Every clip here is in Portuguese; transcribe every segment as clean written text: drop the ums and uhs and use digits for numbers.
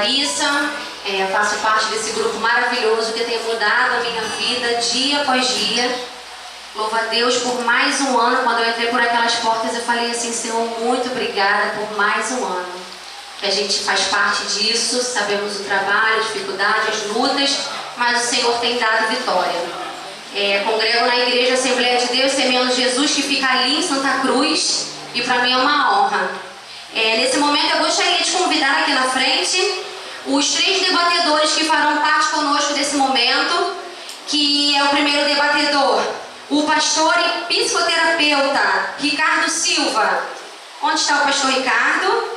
Larissa, faço parte desse grupo maravilhoso que tem mudado a minha vida dia após dia. Louvo a Deus por mais um ano. Quando eu entrei por aquelas portas, eu falei assim: Senhor, muito obrigada por mais um ano. Que a gente faz parte disso, sabemos o trabalho, a dificuldade, as lutas, mas o Senhor tem dado vitória. Congrego na Igreja Assembleia de Deus, Semeando Jesus, que fica ali em Santa Cruz, e para mim é uma honra. Nesse momento eu gostaria de convidar aqui na frente os 3 debatedores que farão parte conosco desse momento, que é o primeiro debatedor, o pastor e psicoterapeuta Ricardo Silva. Onde está o pastor Ricardo?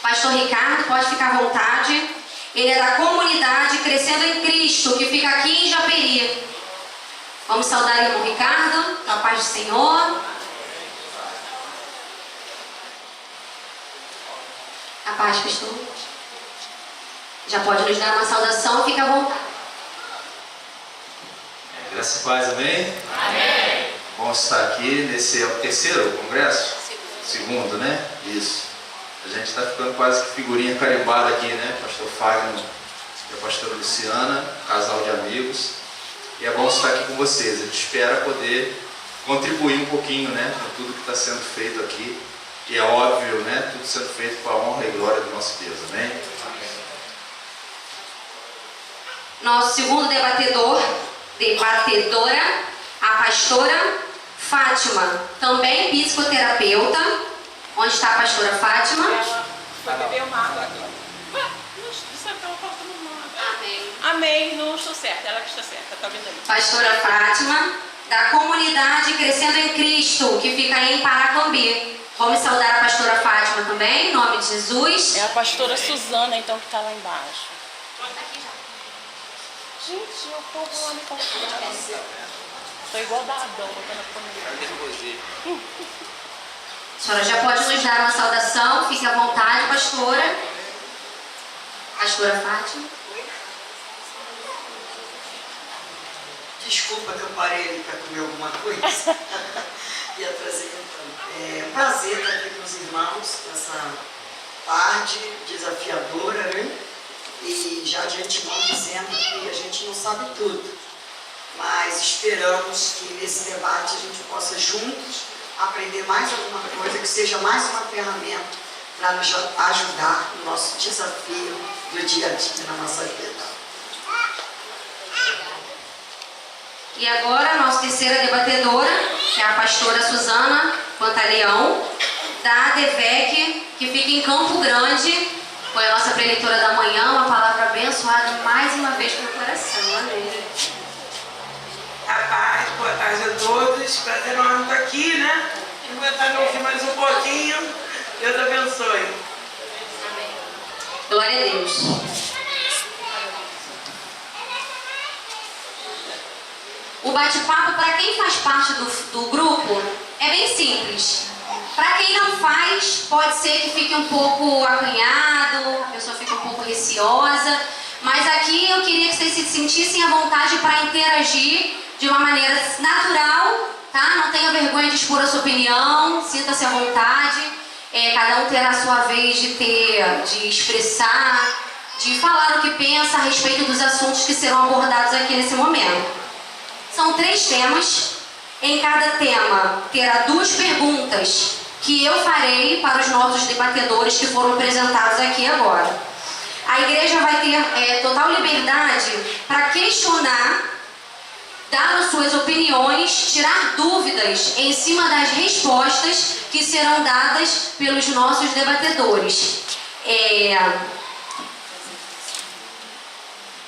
Pastor Ricardo, pode ficar à vontade. Ele é da comunidade Crescendo em Cristo, que fica aqui em Japeri. Vamos saudar o irmão Ricardo, com a paz do Senhor. A paz, pastor. Já pode nos dar uma saudação, fica à vontade. Graças e paz, amém? Amém. Bom estar aqui nesse, é o terceiro congresso? Segundo, né? Isso. A gente está ficando quase que figurinha carimbada aqui, né? Pastor Fagner e a pastora Luciana, casal de amigos. E é bom estar aqui com vocês. A gente espera poder contribuir um pouquinho, né, com tudo que está sendo feito aqui. E é óbvio, né, tudo sendo feito para a honra e glória do nosso Deus, amém? Nosso segundo debatedora, a pastora Fátima, também psicoterapeuta. Onde está a pastora Fátima? Ela foi beber uma água agora. Não sei o que ela falta no mundo. Amém. Amém, não estou certa, ela que está certa, tá vendo aí? Pastora Fátima, da comunidade Crescendo em Cristo, que fica aí em Paracambi. Vamos saudar a pastora Fátima também, em nome de Jesus. É a pastora Suzana, então, que está lá embaixo. Gente, o povo lá me confundindo. Estou igual da Adão, botando a família. A senhora já pode nos dar uma saudação, fique à vontade, pastora. Pastora Fátima. Desculpa que eu parei ali para comer alguma coisa. E apresentando. É um prazer estar aqui com os irmãos nessa tarde desafiadora, né? E já de antemão dizendo que a gente não sabe tudo, mas esperamos que nesse debate a gente possa juntos aprender mais alguma coisa, que seja mais uma ferramenta para nos ajudar no nosso desafio do dia a dia na nossa vida. E agora a nossa terceira debatedora, que é a pastora Suzana Pantaleão, da ADVEC, que fica em Campo Grande. Foi a nossa preleitora da manhã, uma palavra abençoada mais uma vez para o coração. Amém. A paz, boa tarde a todos. Prazer enorme estar aqui, né? Aguentar me ouvir mais um pouquinho. Deus abençoe. Amém. Glória a Deus. O bate-papo, para quem faz parte do grupo, é bem simples. Para quem não faz, pode ser que fique um pouco acanhado, a pessoa fique um pouco receosa. Mas aqui eu queria que vocês se sentissem à vontade para interagir de uma maneira natural, tá? Não tenha vergonha de expor a sua opinião, sinta-se à vontade. Cada um terá a sua vez de expressar, de falar o que pensa a respeito dos assuntos que serão abordados aqui nesse momento. São 3 temas. Em cada tema terá 2 perguntas que eu farei para os nossos debatedores que foram apresentados aqui agora. A igreja vai ter total liberdade para questionar, dar as suas opiniões, tirar dúvidas em cima das respostas que serão dadas pelos nossos debatedores.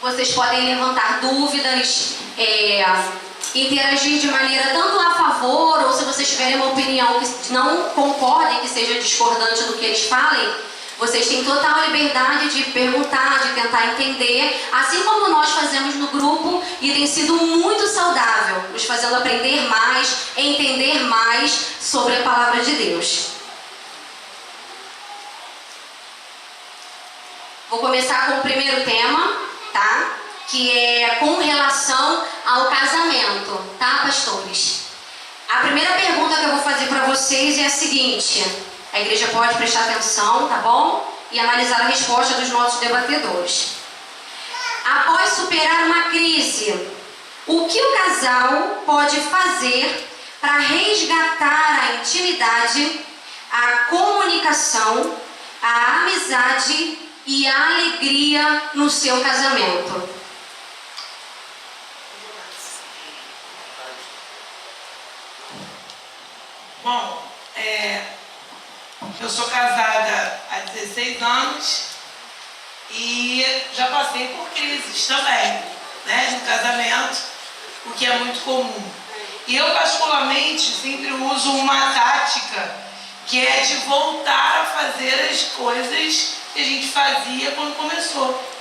Vocês podem levantar dúvidas, interagir de maneira tanto a favor, ou se vocês tiverem uma opinião que não concordem, que seja discordante do que eles falem, vocês têm total liberdade de perguntar, de tentar entender, assim como nós fazemos no grupo, e tem sido muito saudável, nos fazendo aprender mais, entender mais sobre a palavra de Deus. Vou começar com o primeiro tema, tá? Que é com relação ao casamento, tá, pastores? A primeira pergunta que eu vou fazer para vocês é a seguinte: A igreja pode prestar atenção, tá bom? E analisar a resposta dos nossos debatedores. Após superar uma crise, o que o casal pode fazer para resgatar a intimidade, a comunicação, a amizade e a alegria no seu casamento? Bom, eu sou casada há 16 anos e já passei por crises também, né, no casamento, o que é muito comum. E eu, particularmente, sempre uso uma tática que é de voltar a fazer as coisas que a gente fazia quando começou,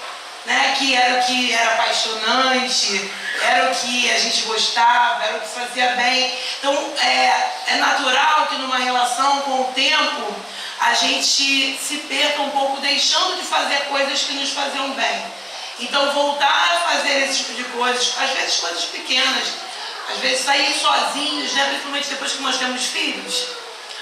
né? Que era o que era apaixonante, era o que a gente gostava, era o que fazia bem. Então, é natural que numa relação, com o tempo, a gente se perca um pouco deixando de fazer coisas que nos faziam bem. Então, voltar a fazer esse tipo de coisas, às vezes coisas pequenas, às vezes sair sozinhos, né? Principalmente depois que nós temos filhos,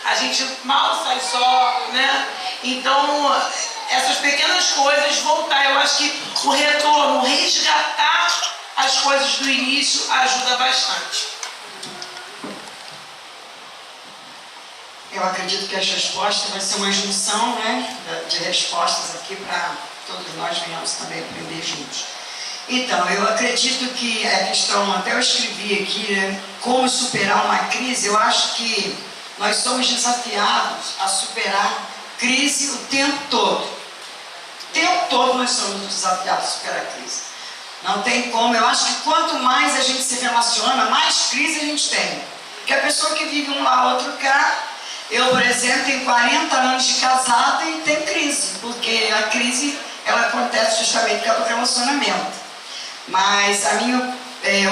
a gente mal sai só, né? Então, essas pequenas coisas, voltar, eu acho que o retorno, o resgatar as coisas do início ajuda bastante. Eu acredito que as respostas vai ser uma junção, né, de respostas aqui para todos nós venhamos também aprender juntos. Então, eu acredito que a questão, até eu escrevi aqui, né, como superar uma crise. Eu acho que nós somos desafiados a superar crise o tempo todo. O tempo todo nós somos desafiados a superar a crise. Não tem como. Eu acho que quanto mais a gente se relaciona, mais crise a gente tem. Porque a pessoa que vive um lá, outro cá. Eu, por exemplo, tenho 40 anos de casada e tem crise. Porque a crise, ela acontece justamente por causa do relacionamento. Mas a minha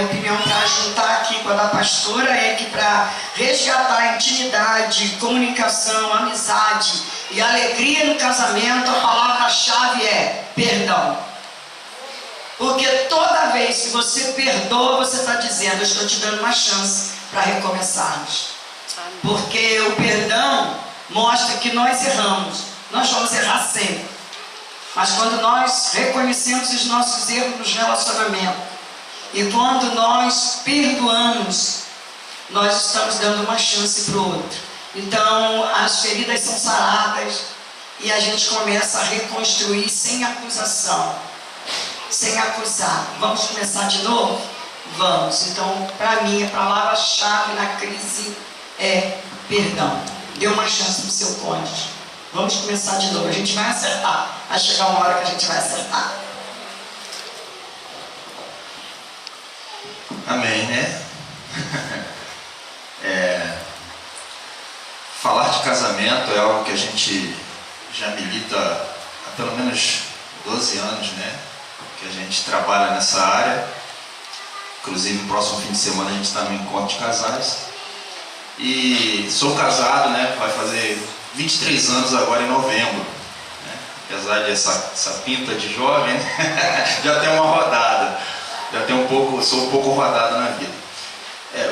opinião para juntar aqui com a da pastora é que para resgatar a intimidade, comunicação, amizade e alegria no casamento, a palavra-chave é perdão. Porque toda vez que você perdoa, você está dizendo, eu estou te dando uma chance para recomeçarmos. Porque o perdão mostra que nós erramos, nós vamos errar sempre. Mas quando nós reconhecemos os nossos erros nos relacionamentos e quando nós perdoamos, nós estamos dando uma chance para o outro. Então as feridas são saradas e a gente começa a reconstruir sem acusação, sem acusar. Vamos começar de novo? Vamos. Então, para mim, a palavra-chave na crise é perdão. Dê uma chance para o seu cônjuge. Vamos começar de novo. A gente vai acertar. Vai chegar uma hora que a gente vai acertar. Amém, né? Falar de casamento é algo que a gente já milita há pelo menos 12 anos, né? Que a gente trabalha nessa área. Inclusive, no próximo fim de semana a gente está no encontro de casais. E sou casado, né? Vai fazer 23 anos agora em novembro, né? Apesar de essa pinta de jovem, né? Já tem uma rodada, sou um pouco rodado na vida.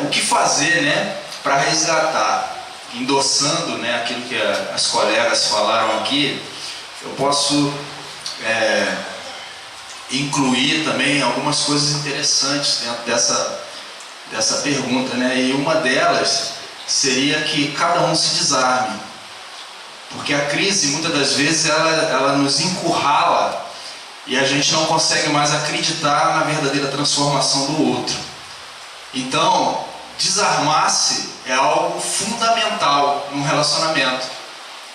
O que fazer, né, para resgatar, endossando, né, aquilo que as colegas falaram aqui, eu posso incluir também algumas coisas interessantes dentro dessa pergunta, né? E uma delas seria que cada um se desarme. Porque a crise, muitas das vezes, ela nos encurrala e a gente não consegue mais acreditar na verdadeira transformação do outro. Então, desarmar-se é algo fundamental num relacionamento.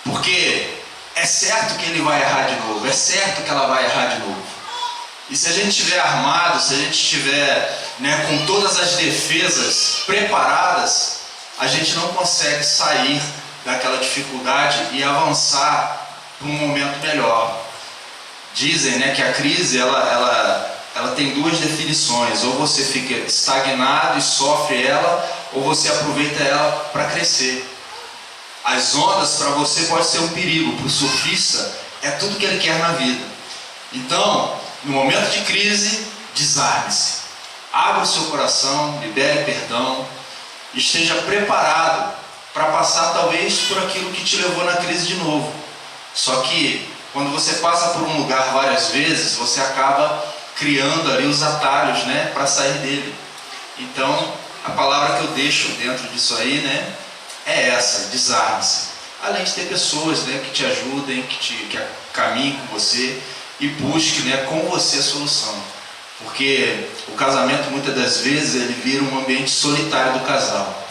Porque é certo que ele vai errar de novo, é certo que ela vai errar de novo. E se a gente estiver armado, se a gente estiver, né, com todas as defesas preparadas, a gente não consegue sair daquela dificuldade e avançar para um momento melhor. Dizem, né, que a crise ela tem duas definições: ou você fica estagnado e sofre ela, ou você aproveita ela para crescer. As ondas para você pode ser um perigo, para o surfista é tudo que ele quer na vida. Então, no momento de crise, desarme-se, abra o seu coração, libere perdão, esteja preparado para passar talvez por aquilo que te levou na crise de novo. Só que quando você passa por um lugar várias vezes, você acaba criando ali os atalhos, né, para sair dele. Então, a palavra que eu deixo dentro disso aí, né, é essa: desarme-se. Além de ter pessoas, né, que te ajudem, que caminhem com você e busque, né, com você a solução. Porque o casamento, muitas das vezes, ele vira um ambiente solitário do casal.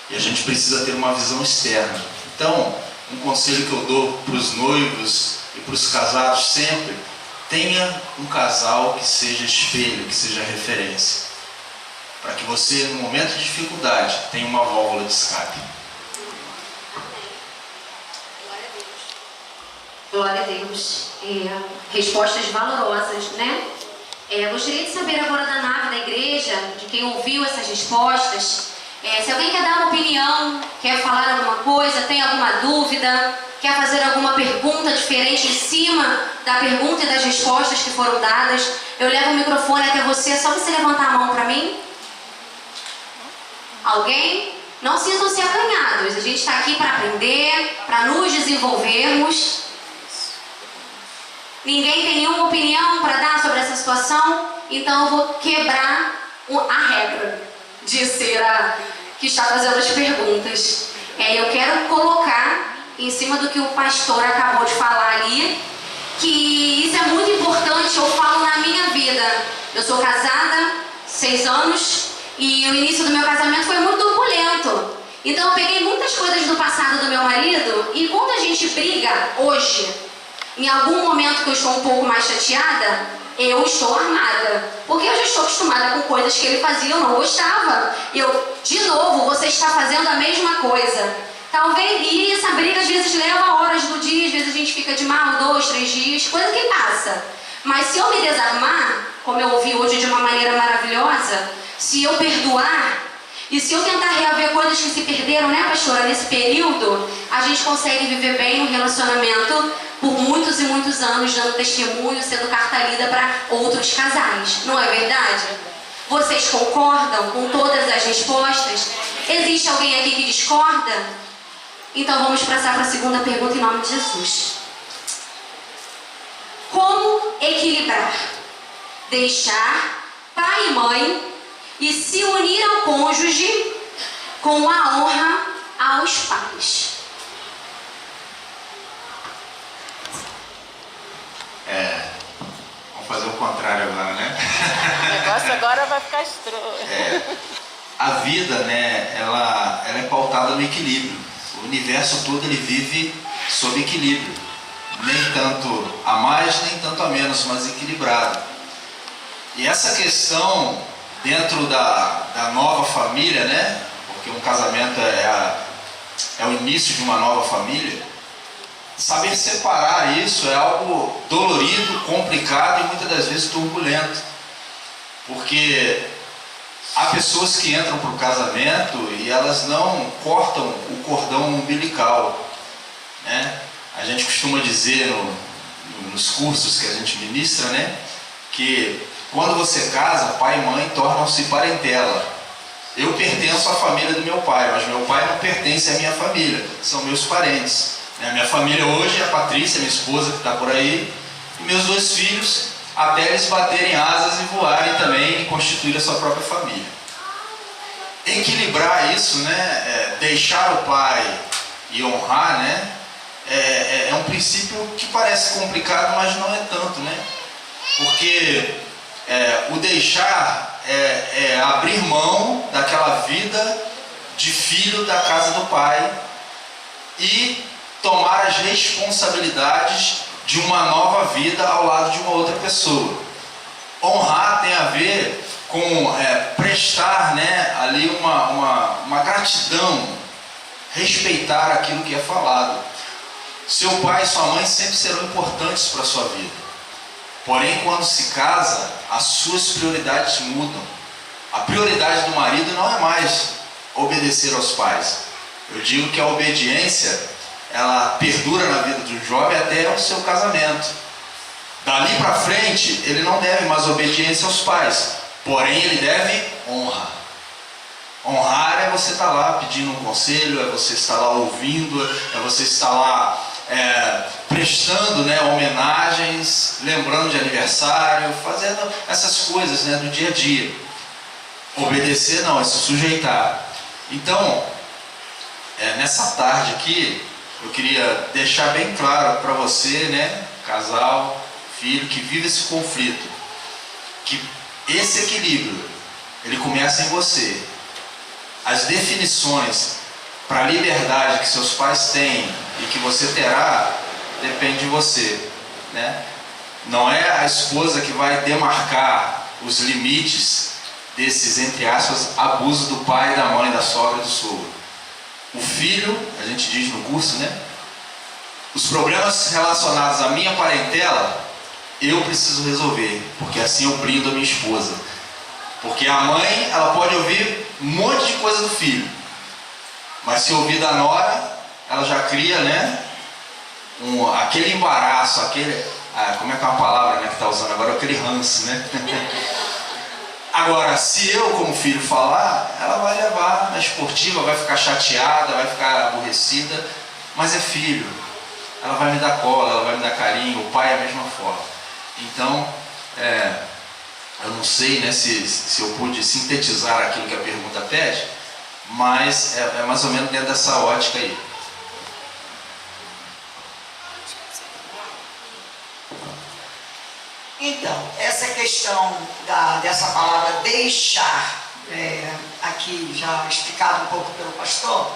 E a gente precisa ter uma visão externa. Então, um conselho que eu dou para os noivos e para os casados sempre: tenha um casal que seja espelho, que seja referência. Para que você, no momento de dificuldade, tenha uma válvula de escape. Glória a Deus. Respostas valorosas, né? Gostaria de saber agora da nave da igreja, de quem ouviu essas respostas, se alguém quer dar uma opinião, quer falar alguma coisa, tem alguma dúvida, quer fazer alguma pergunta diferente em cima da pergunta e das respostas que foram dadas, eu levo o microfone até você, é só você levantar a mão para mim. Alguém? Não sintam-se acanhados, a gente está aqui para aprender, para nos desenvolvermos. Ninguém tem nenhuma opinião para dar sobre essa situação? Então eu vou quebrar a regra de ser a que está fazendo as perguntas. Eu quero colocar em cima do que o pastor acabou de falar ali, que isso é muito importante. Eu falo na minha vida. Eu sou casada 6 anos e o início do meu casamento foi muito turbulento. Então eu peguei muitas coisas do passado do meu marido, e quando a gente briga hoje, em algum momento que eu estou um pouco mais chateada, eu estou armada. Porque eu já estou acostumada com coisas que ele fazia e eu não gostava. De novo, você está fazendo a mesma coisa. Talvez, e essa briga às vezes leva horas do dia, às vezes a gente fica de mal 2, 3 dias, coisa que passa. Mas se eu me desarmar, como eu ouvi hoje de uma maneira maravilhosa, se eu perdoar, e se eu tentar reaver coisas que se perderam, né, pastora, nesse período, a gente consegue viver bem um relacionamento por muitos e muitos anos, dando testemunho, sendo carta lida para outros casais. Não é verdade? Vocês concordam com todas as respostas? Existe alguém aqui que discorda? Então vamos passar para a segunda pergunta em nome de Jesus. Como equilibrar? Deixar pai e mãe e se unir ao cônjuge com a honra aos pais. Vamos fazer o contrário agora, né? O negócio agora vai ficar estranho. A vida, né, ela é pautada no equilíbrio. O universo todo ele vive sob equilíbrio. Nem tanto a mais, nem tanto a menos, mas equilibrado. E essa questão dentro da nova família, né? Porque um casamento é o início de uma nova família. Saber separar isso é algo dolorido, complicado e muitas das vezes turbulento. Porque há pessoas que entram para o casamento e elas não cortam o cordão umbilical, né? A gente costuma dizer nos cursos que a gente ministra, né? Que quando você casa, pai e mãe tornam-se parentela. Eu pertenço à família do meu pai, mas meu pai não pertence à minha família, são meus parentes. A minha família hoje é a Patrícia, minha esposa, que está por aí, e meus 2 filhos, até eles baterem asas e voarem também e constituir a sua própria família. Equilibrar isso, né? Deixar o pai e honrar, né? É um princípio que parece complicado, mas não é tanto, né? Porque o deixar é abrir mão daquela vida de filho da casa do pai e tomar as responsabilidades de uma nova vida ao lado de uma outra pessoa. Honrar tem a ver com prestar, né, ali uma gratidão, respeitar aquilo que é falado. Seu pai e sua mãe sempre serão importantes para a sua vida. Porém, quando se casa, as suas prioridades mudam. A prioridade do marido não é mais obedecer aos pais. Eu digo que a obediência, ela perdura na vida do jovem até o seu casamento. Dali para frente, ele não deve mais obediência aos pais. Porém, ele deve honra. Honrar é você estar lá pedindo um conselho, é você estar lá ouvindo, é você estar lá prestando, né, homenagens, lembrando de aniversário, fazendo essas coisas, né, do dia a dia. Obedecer não, é se sujeitar. Então, nessa tarde aqui, eu queria deixar bem claro para você, né, casal, filho, que vive esse conflito, que esse equilíbrio, ele começa em você. As definições para a liberdade que seus pais têm e que você terá, depende de você, né? Não é a esposa que vai demarcar os limites desses, entre aspas, abusos do pai, da mãe, da sogra e do sogro. O filho, a gente diz no curso, né? Os problemas relacionados à minha parentela, eu preciso resolver, porque assim eu brindo a minha esposa. Porque a mãe, ela pode ouvir um monte de coisa do filho, mas se ouvir da nora, ela já cria, né, aquele embaraço, como é que é uma palavra, né, que está usando agora, aquele ranço, né? Agora, se eu como filho falar, ela vai levar na esportiva, vai ficar chateada, vai ficar aborrecida, mas é filho, ela vai me dar cola, ela vai me dar carinho, o pai é a mesma forma. Então, eu não sei, né, se eu pude sintetizar aquilo que a pergunta pede, mas é mais ou menos dentro dessa ótica aí. Então, essa questão dessa palavra deixar, aqui já explicado um pouco pelo pastor,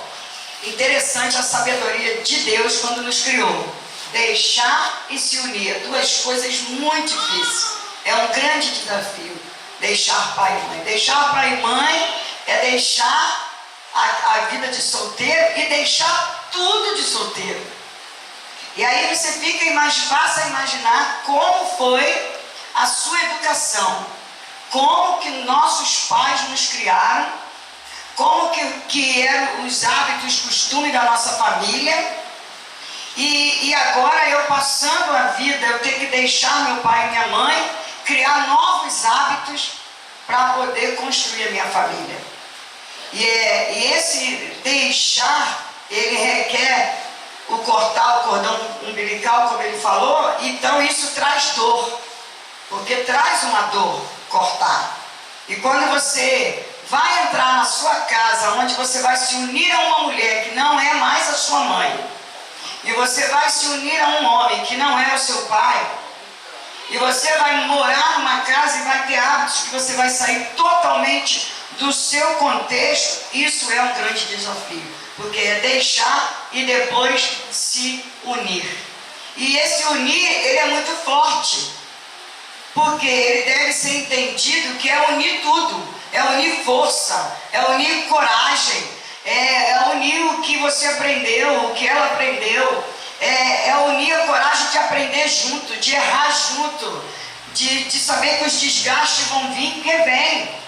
interessante a sabedoria de Deus quando nos criou. Deixar e se unir, duas coisas muito difíceis. É um grande desafio, deixar pai e mãe. Deixar pai e mãe é deixar a vida de solteiro e deixar tudo de solteiro. E aí você passa a imaginar como foi a sua educação, como que nossos pais nos criaram, como que eram os hábitos, costumes da nossa família. E agora eu passando a vida, eu tenho que deixar meu pai e minha mãe, criar novos hábitos para poder construir a minha família. E esse deixar, ele requer cortar o cordão umbilical, como ele falou, então isso traz dor, porque traz uma dor cortar. E quando você vai entrar na sua casa, onde você vai se unir a uma mulher que não é mais a sua mãe, e você vai se unir a um homem que não é o seu pai, e você vai morar numa casa e vai ter hábitos que você vai sair totalmente do seu contexto, isso é um grande desafio, porque é deixar e depois se unir. E esse unir, ele é muito forte, porque ele deve ser entendido que é unir tudo, é unir força, é unir coragem, é unir o que você aprendeu, o que ela aprendeu, é unir a coragem de aprender junto, de errar junto, de saber que os desgastes vão vir, porque vem.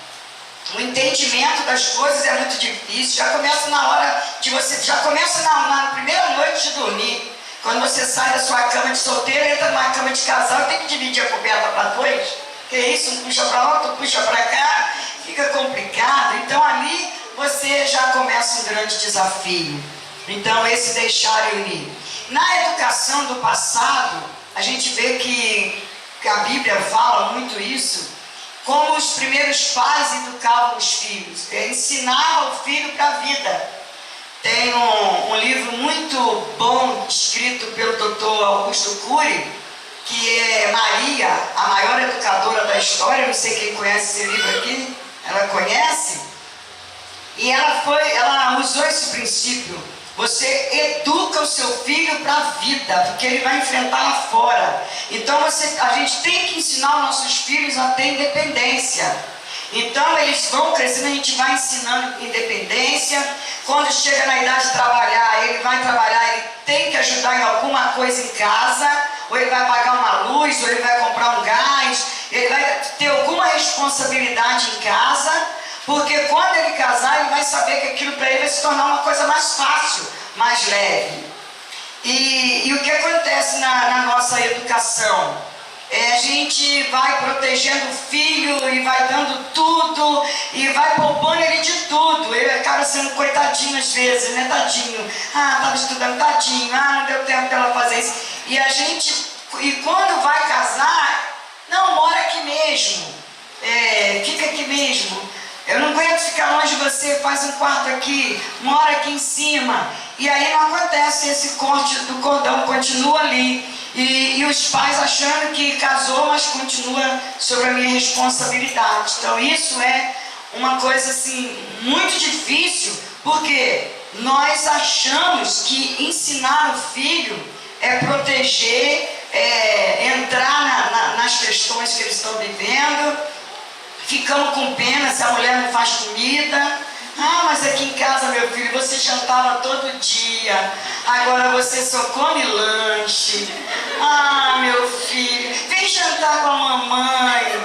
O entendimento das coisas é muito difícil, já começa na hora de você, já começa na primeira noite de dormir. Quando você sai da sua cama de solteiro, entra numa cama de casal, tem que dividir a coberta para dois, que isso, um puxa para lá, outro puxa para cá, fica complicado. Então ali você já começa um grande desafio. Então esse deixar e unir. Na educação do passado, a gente vê que a Bíblia fala muito isso, como os primeiros pais educavam os filhos, ensinavam o filho para a vida. Tem um livro muito bom, escrito pelo Dr. Augusto Cury, que é Maria, a maior educadora da história. Não sei quem conhece esse livro aqui, ela conhece? E ela usou esse princípio. Você educa o seu filho para a vida, porque ele vai enfrentar lá fora. Então a gente tem que ensinar os nossos filhos a ter independência. Então eles vão crescendo, a gente vai ensinando independência. Quando chega na idade de trabalhar, ele vai trabalhar, ele tem que ajudar em alguma coisa em casa, ou ele vai pagar uma luz, ou ele vai comprar um gás, ele vai ter alguma responsabilidade em casa, porque quando ele casar, ele vai saber que aquilo para ele vai se tornar uma coisa mais fácil, mais leve. E o que acontece na nossa educação? a gente vai protegendo o filho e vai dando tudo e vai poupando ele de tudo. Ele acaba sendo coitadinho às vezes, né? Tadinho. Ah, estava estudando, tadinho. Ah, não deu tempo dela fazer isso. E quando vai casar, não, mora aqui mesmo. Fica aqui mesmo. Eu não aguento ficar longe de você, faz um quarto aqui, mora aqui em cima. E aí não acontece, esse corte do cordão continua ali. E os pais achando que casou, mas continua sobre a minha responsabilidade. Então isso é uma coisa assim, muito difícil, porque nós achamos que ensinar o filho é proteger, entrar nas questões que eles estão vivendo. Ficamos com pena se a mulher não faz comida. Ah, mas aqui em casa, meu filho, você jantava todo dia, agora você só come lanche. Ah, meu filho, vem jantar com a mamãe.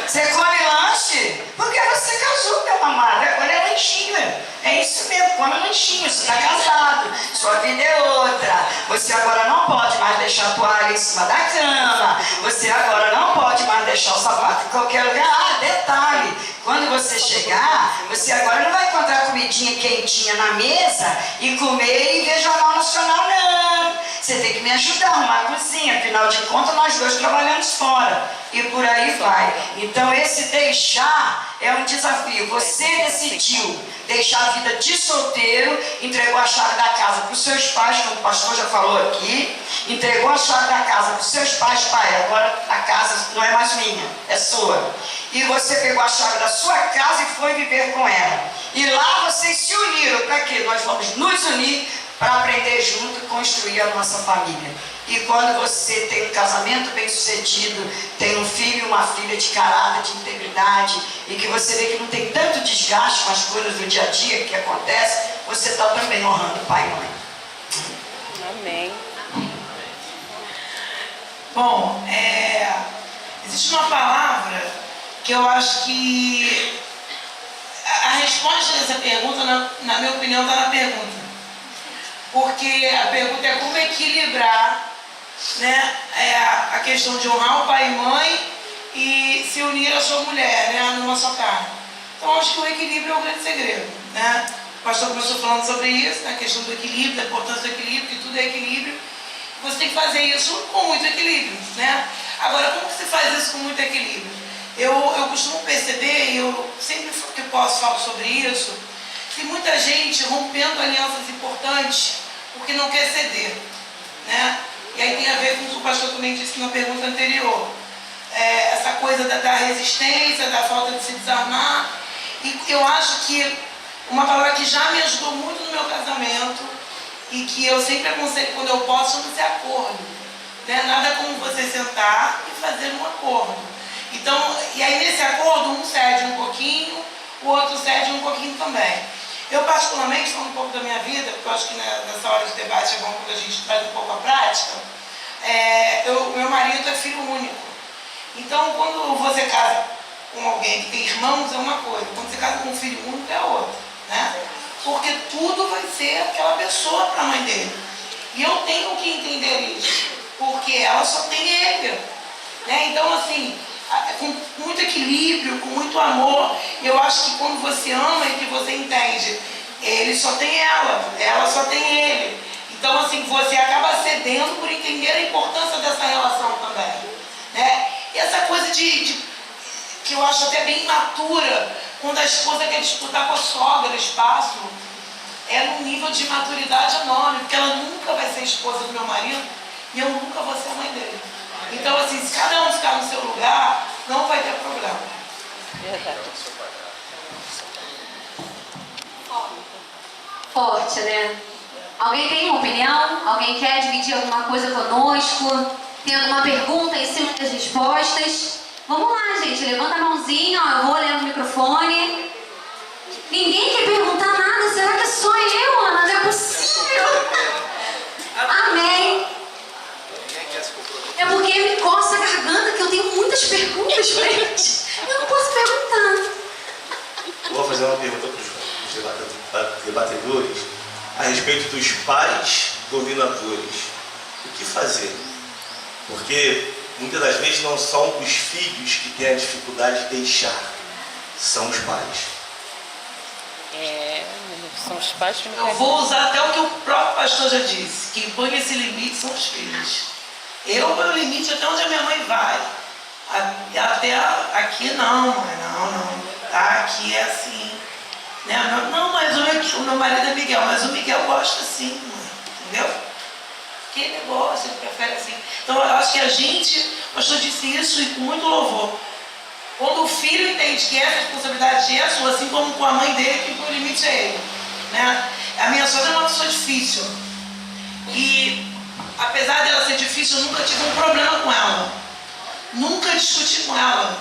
Você come lanche? Porque você casou, meu amado, agora é lanchinho. É isso mesmo, come lanchinho, você está casado, sua vida é outra. Você agora não pode mais deixar a toalha em cima da cama. Você agora não pode mais deixar o sapato em qualquer lugar. Ah, detalhe, quando você chegar, você agora não vai encontrar comidinha quentinha na mesa e comer e ver Jornal Nacional, não. Você tem que me ajudar a arrumar a cozinha, afinal de contas nós dois trabalhamos fora. E por aí vai. Então esse deixar é um desafio. Você decidiu deixar a vida de solteiro, entregou a chave da casa para os seus pais, como o pastor já falou aqui, entregou a chave da casa para os seus pais, pai, agora a casa não é mais minha, é sua. E você pegou a chave da sua casa e foi viver com ela. E lá vocês se uniram, para quê? Nós vamos nos unir para aprender junto e construir a nossa família. E quando você tem um casamento bem sucedido, tem um filho e uma filha de caráter, de integridade, e que você vê que não tem tanto desgaste com as coisas do dia a dia que acontece, você está também honrando pai e mãe. Amém. Bom, existe uma palavra que eu acho que a resposta dessa pergunta, na minha opinião, está na pergunta. Porque a pergunta é como equilibrar, né, a questão de honrar o pai e mãe e se unir à sua mulher, né, numa só carne. Então acho que o equilíbrio é o grande segredo, né? O pastor começou falando sobre isso, né, a questão do equilíbrio, da importância do equilíbrio, que tudo é equilíbrio. Você tem que fazer isso com muito equilíbrio, né? Agora, como que se faz isso com muito equilíbrio? Eu costumo perceber, e eu sempre que posso falo sobre isso, que muita gente rompendo alianças importantes porque não quer ceder, né? E aí tem a ver com o que o pastor também disse na pergunta anterior. Essa coisa da resistência, da falta de se desarmar. E eu acho que uma palavra que já me ajudou muito no meu casamento e que eu sempre aconselho quando eu posso, chama-se acordo. Né? Nada como você sentar e fazer um acordo. Então, e aí nesse acordo um cede um pouquinho, o outro cede um pouquinho também. Eu particularmente, falando um pouco da minha vida, porque eu acho que nessa hora de debate é bom quando a gente traz um pouco a prática, meu marido é filho único. Então, quando você casa com alguém que tem irmãos, é uma coisa. Quando você casa com um filho único, é outra. Né? Porque tudo vai ser aquela pessoa para a mãe dele. E eu tenho que entender isso, porque ela só tem ele. Né? Então, assim, com muito equilíbrio, com muito amor, eu acho que quando você ama e que você entende, ele só tem ela só tem ele. Então, assim, você acaba cedendo por entender a importância dessa relação também. Né? E essa coisa que eu acho até bem imatura, quando a esposa quer disputar com a sogra espaço, é num nível de maturidade enorme, porque ela nunca vai ser esposa do meu marido e eu nunca vou ser a mãe dele. Então, assim, se cada um ficar no seu lugar, não vai ter problema. Verdade. Forte, né? Alguém tem uma opinião? Alguém quer dividir alguma coisa conosco? Tem alguma pergunta em cima das respostas? Vamos lá, gente. Levanta a mãozinha, ó, eu vou ler no microfone. Ninguém quer perguntar nada? Será que é só eu, Ana? Não é possível. Amém. É porque me coça a garganta que eu tenho muitas perguntas pra eles. Eu não posso perguntar. Eu vou fazer uma pergunta para os debatedores a respeito dos pais dominadores. O que fazer? Porque muitas das vezes não são os filhos que têm a dificuldade de deixar, são os pais. São os pais que não Eu vou usar até o que o próprio pastor já disse. Quem põe esse limite são os filhos. Eu ponho o limite até onde a minha mãe vai. Até aqui não, mãe, não. Tá, aqui é assim. Né? Não, mas o meu marido é Miguel, mas o Miguel gosta assim, mãe. Entendeu? Que negócio, ele prefere assim. Então eu acho que a gente, o pastor disse isso e com muito louvor. Quando o filho entende que essa responsabilidade é sua, assim como com a mãe dele, que o limite é ele. Né? A minha sogra é uma pessoa difícil. E apesar dela ser difícil, eu nunca tive um problema com ela. Nunca discuti com ela.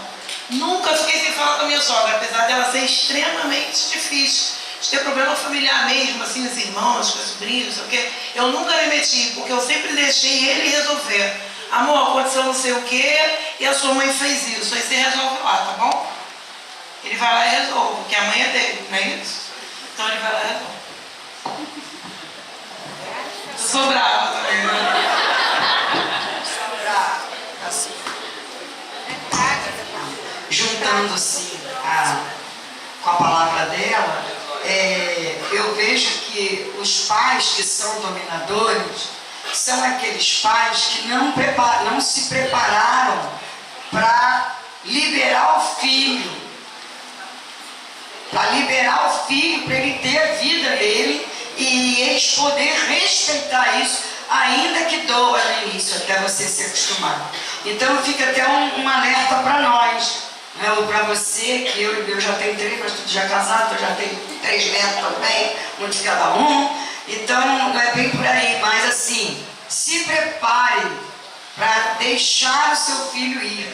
Nunca fiquei sem falar com a minha sogra, apesar dela ser extremamente difícil. De ter problema familiar mesmo, assim, os irmãos, com os sobrinhos, não sei o quê. Eu nunca me meti, porque eu sempre deixei ele resolver. Amor, aconteceu não sei o quê, e a sua mãe fez isso. Aí você resolve lá, tá bom? Ele vai lá e resolve, porque a mãe é dele, não é isso? Então ele vai lá e resolve. Eu sou brava também, né? Sou brava, assim. Juntando-se com a palavra dela, eu vejo que os pais que são dominadores são aqueles pais que não se prepararam para liberar o filho, para ele ter a vida dele e eles poder respeitar isso, ainda que doa no início, até você se acostumar. Então fica até um alerta para nós, né? Ou para você, que eu já tenho 3, mas tudo já casado, eu já tenho 3 netos também, um de cada um. Então não é bem por aí, mas assim, se prepare para deixar o seu filho ir.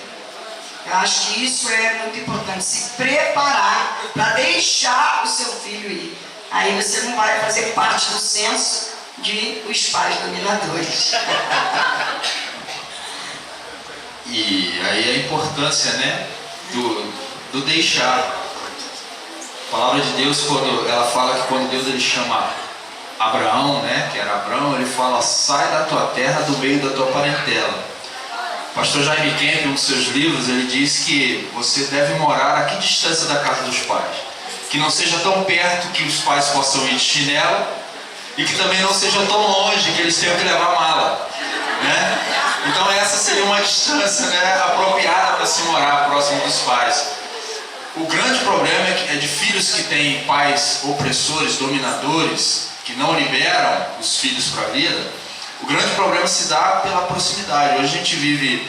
Eu acho que isso é muito importante, se preparar para deixar o seu filho ir. Aí você não vai fazer parte do censo de os pais dominadores. E aí a importância, né, do deixar. A palavra de Deus, quando ela fala que quando Deus ele chama Abraão, né, que era Abraão, ele fala: sai da tua terra, do meio da tua parentela. O pastor Jaime Kemp, em um dos seus livros, ele diz que você deve morar a que distância da casa dos pais? Que não seja tão perto que os pais possam ir de chinelo e que também não seja tão longe que eles tenham que levar mala, né? Então essa seria uma distância, né, apropriada para se morar próximo dos pais. O grande problema é de filhos que têm pais opressores, dominadores, que não liberam os filhos para a vida. O grande problema se dá pela proximidade. Hoje a gente vive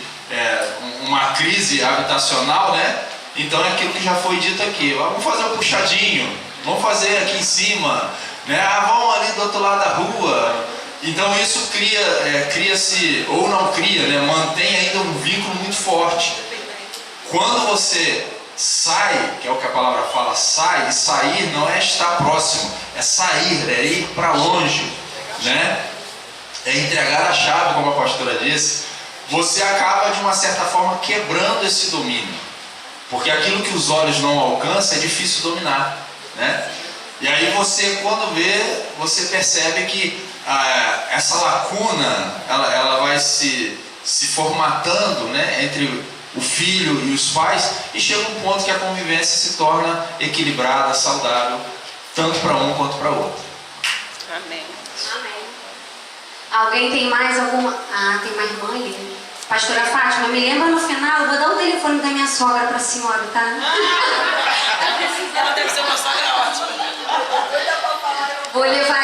uma crise habitacional, né? Então é aquilo que já foi dito aqui: vamos fazer um puxadinho, vamos fazer aqui em cima, né? Vamos ali do outro lado da rua. Então isso cria-se, ou não cria, né? Mantém ainda um vínculo muito forte. Quando você sai, que é o que a palavra fala, sai, e sair não é estar próximo, é sair, é ir para longe, né? É entregar a chave, como a pastora disse. Você acaba de uma certa forma quebrando esse domínio, porque aquilo que os olhos não alcançam é difícil dominar, né? E aí você, quando vê, você percebe que essa lacuna ela vai se formatando, né, entre o filho e os pais, e chega um ponto que a convivência se torna equilibrada, saudável, tanto para um quanto para o outro. Amém. Amém. Alguém tem mais alguma? Tem uma irmã ali. Pastora Fátima, me lembra no final, eu vou dar o telefone da minha sogra para a senhora, tá? Ela deve ser uma sogra ótima. Vou levar